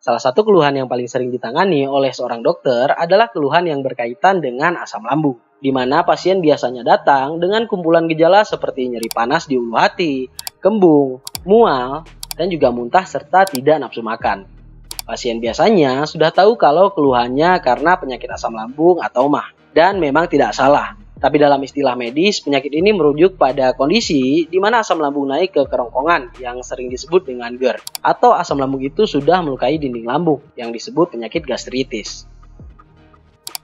Salah satu keluhan yang paling sering ditangani oleh seorang dokter adalah keluhan yang berkaitan dengan asam lambung, di mana pasien biasanya datang dengan kumpulan gejala seperti nyeri panas di ulu hati, kembung, mual, dan juga muntah serta tidak nafsu makan. Pasien biasanya sudah tahu kalau keluhannya karena penyakit asam lambung atau MAH, dan memang tidak salah. Tapi dalam istilah medis, penyakit ini merujuk pada kondisi di mana asam lambung naik ke kerongkongan yang sering disebut dengan GERD, atau asam lambung itu sudah melukai dinding lambung yang disebut penyakit gastritis.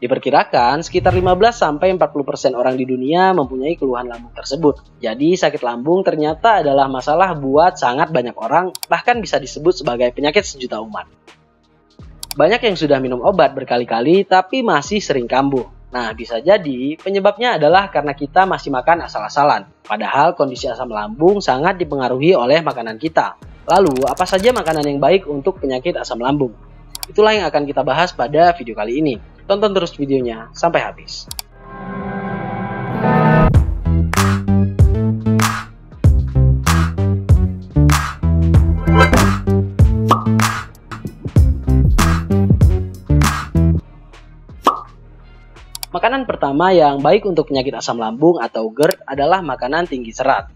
Diperkirakan sekitar 15-40% orang di dunia mempunyai keluhan lambung tersebut. Jadi sakit lambung ternyata adalah masalah buat sangat banyak orang, bahkan bisa disebut sebagai penyakit sejuta umat. Banyak yang sudah minum obat berkali-kali tapi masih sering kambuh. Nah, bisa jadi penyebabnya adalah karena kita masih makan asal-asalan. Padahal kondisi asam lambung sangat dipengaruhi oleh makanan kita. Lalu, apa saja makanan yang baik untuk penyakit asam lambung? Itulah yang akan kita bahas pada video kali ini. Tonton terus videonya sampai habis. Makanan pertama yang baik untuk penyakit asam lambung atau GERD adalah makanan tinggi serat.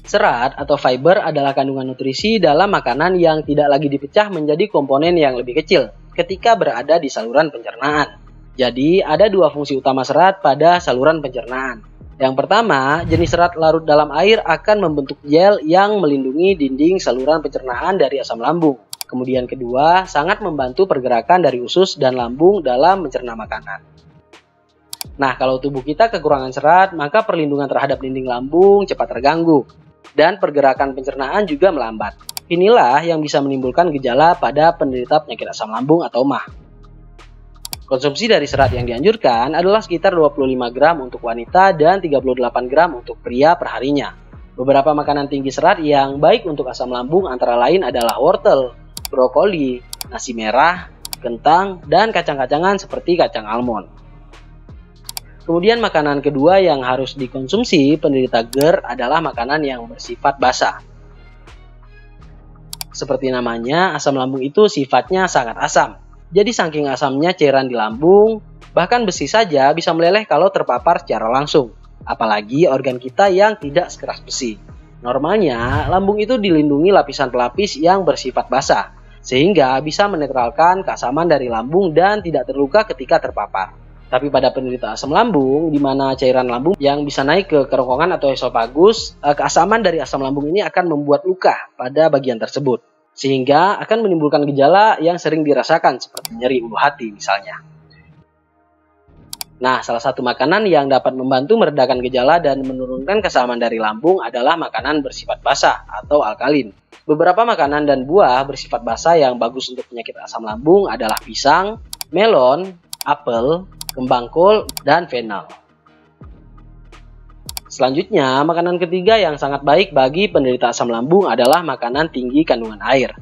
Serat atau fiber adalah kandungan nutrisi dalam makanan yang tidak lagi dipecah menjadi komponen yang lebih kecil ketika berada di saluran pencernaan. Jadi, ada dua fungsi utama serat pada saluran pencernaan. Yang pertama, jenis serat larut dalam air akan membentuk gel yang melindungi dinding saluran pencernaan dari asam lambung. Kemudian kedua, sangat membantu pergerakan dari usus dan lambung dalam mencerna makanan. Nah, kalau tubuh kita kekurangan serat, maka perlindungan terhadap dinding lambung cepat terganggu. Dan pergerakan pencernaan juga melambat. Inilah yang bisa menimbulkan gejala pada penderita penyakit asam lambung atau MAH. Konsumsi dari serat yang dianjurkan adalah sekitar 25 gram untuk wanita dan 38 gram untuk pria perharinya. Beberapa makanan tinggi serat yang baik untuk asam lambung antara lain adalah wortel, brokoli, nasi merah, kentang, dan kacang-kacangan seperti kacang almond. Kemudian makanan kedua yang harus dikonsumsi penderita GERD adalah makanan yang bersifat basah. Seperti namanya, asam lambung itu sifatnya sangat asam. Jadi saking asamnya cairan di lambung, bahkan besi saja bisa meleleh kalau terpapar secara langsung. Apalagi organ kita yang tidak sekeras besi. Normalnya, lambung itu dilindungi lapisan pelapis yang bersifat basah, sehingga bisa menetralkan keasaman dari lambung dan tidak terluka ketika terpapar. Tapi pada penderita asam lambung, di mana cairan lambung yang bisa naik ke kerongkongan atau esofagus, keasaman dari asam lambung ini akan membuat luka pada bagian tersebut, sehingga akan menimbulkan gejala yang sering dirasakan seperti nyeri ulu hati misalnya. Nah, salah satu makanan yang dapat membantu meredakan gejala dan menurunkan keasaman dari lambung adalah makanan bersifat basah atau alkalin. Beberapa makanan dan buah bersifat basah yang bagus untuk penyakit asam lambung adalah pisang, melon, apel, kembang kol, dan fennel. Selanjutnya, makanan ketiga yang sangat baik bagi penderita asam lambung adalah makanan tinggi kandungan air.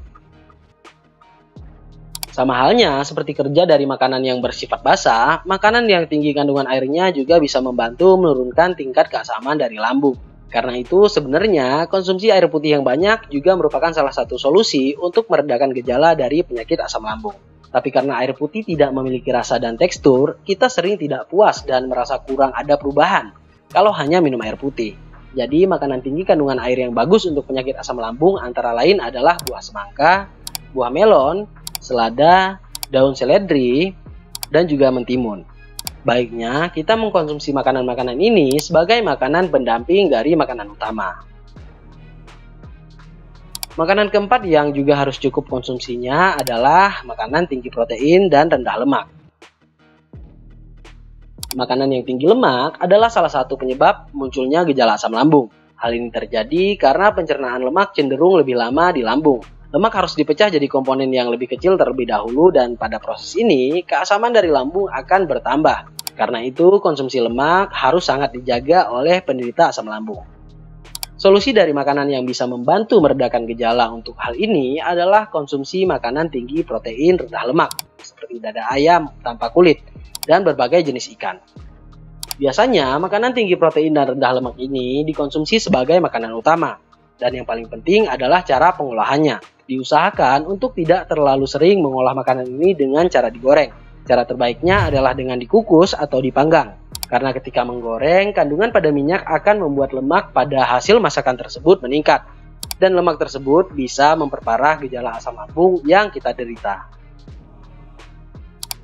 Sama halnya seperti kerja dari makanan yang bersifat basah, makanan yang tinggi kandungan airnya juga bisa membantu menurunkan tingkat keasaman dari lambung. Karena itu sebenarnya konsumsi air putih yang banyak juga merupakan salah satu solusi untuk meredakan gejala dari penyakit asam lambung. Tapi karena air putih tidak memiliki rasa dan tekstur, kita sering tidak puas dan merasa kurang ada perubahan kalau hanya minum air putih. Jadi makanan tinggi kandungan air yang bagus untuk penyakit asam lambung antara lain adalah buah semangka, buah melon, selada, daun seledri, dan juga mentimun. Baiknya kita mengkonsumsi makanan-makanan ini sebagai makanan pendamping dari makanan utama. Makanan keempat yang juga harus cukup konsumsinya adalah makanan tinggi protein dan rendah lemak. Makanan yang tinggi lemak adalah salah satu penyebab munculnya gejala asam lambung. Hal ini terjadi karena pencernaan lemak cenderung lebih lama di lambung. Lemak harus dipecah jadi komponen yang lebih kecil terlebih dahulu dan pada proses ini keasaman dari lambung akan bertambah. Karena itu konsumsi lemak harus sangat dijaga oleh penderita asam lambung. Solusi dari makanan yang bisa membantu meredakan gejala untuk hal ini adalah konsumsi makanan tinggi protein rendah lemak, seperti dada ayam tanpa kulit, dan berbagai jenis ikan. Biasanya, makanan tinggi protein dan rendah lemak ini dikonsumsi sebagai makanan utama. Dan yang paling penting adalah cara pengolahannya. Diusahakan untuk tidak terlalu sering mengolah makanan ini dengan cara digoreng. Cara terbaiknya adalah dengan dikukus atau dipanggang. Karena ketika menggoreng, kandungan pada minyak akan membuat lemak pada hasil masakan tersebut meningkat. Dan lemak tersebut bisa memperparah gejala asam lambung yang kita derita.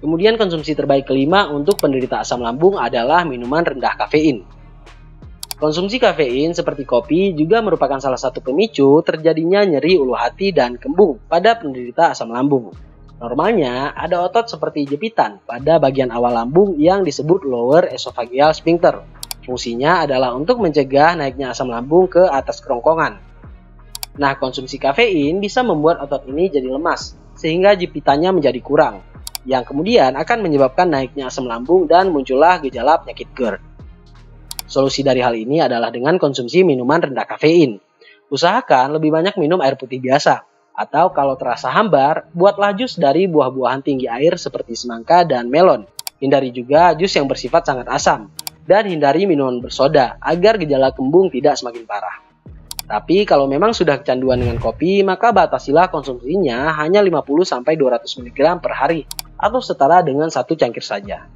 Kemudian konsumsi terbaik kelima untuk penderita asam lambung adalah minuman rendah kafein. Konsumsi kafein seperti kopi juga merupakan salah satu pemicu terjadinya nyeri ulu hati dan kembung pada penderita asam lambung. Normalnya ada otot seperti jepitan pada bagian awal lambung yang disebut lower esophageal sphincter. Fungsinya adalah untuk mencegah naiknya asam lambung ke atas kerongkongan. Nah, konsumsi kafein bisa membuat otot ini jadi lemas, sehingga jepitannya menjadi kurang, yang kemudian akan menyebabkan naiknya asam lambung dan muncullah gejala penyakit GERD. Solusi dari hal ini adalah dengan konsumsi minuman rendah kafein. Usahakan lebih banyak minum air putih biasa, atau kalau terasa hambar, buatlah jus dari buah-buahan tinggi air seperti semangka dan melon. Hindari juga jus yang bersifat sangat asam, dan hindari minuman bersoda agar gejala kembung tidak semakin parah. Tapi kalau memang sudah kecanduan dengan kopi, maka batasilah konsumsinya hanya 50-200 mg per hari, atau setara dengan 1 cangkir saja.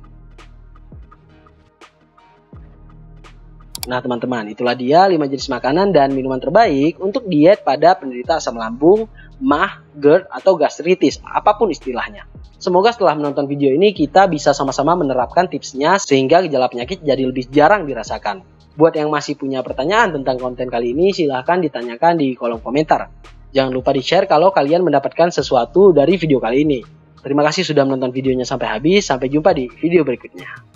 Nah teman-teman, itulah dia 5 jenis makanan dan minuman terbaik untuk diet pada penderita asam lambung, MAH, GERD, atau gastritis, apapun istilahnya. Semoga setelah menonton video ini kita bisa sama-sama menerapkan tipsnya sehingga gejala penyakit jadi lebih jarang dirasakan. Buat yang masih punya pertanyaan tentang konten kali ini, silahkan ditanyakan di kolom komentar. Jangan lupa di-share kalau kalian mendapatkan sesuatu dari video kali ini. Terima kasih sudah menonton videonya sampai habis, sampai jumpa di video berikutnya.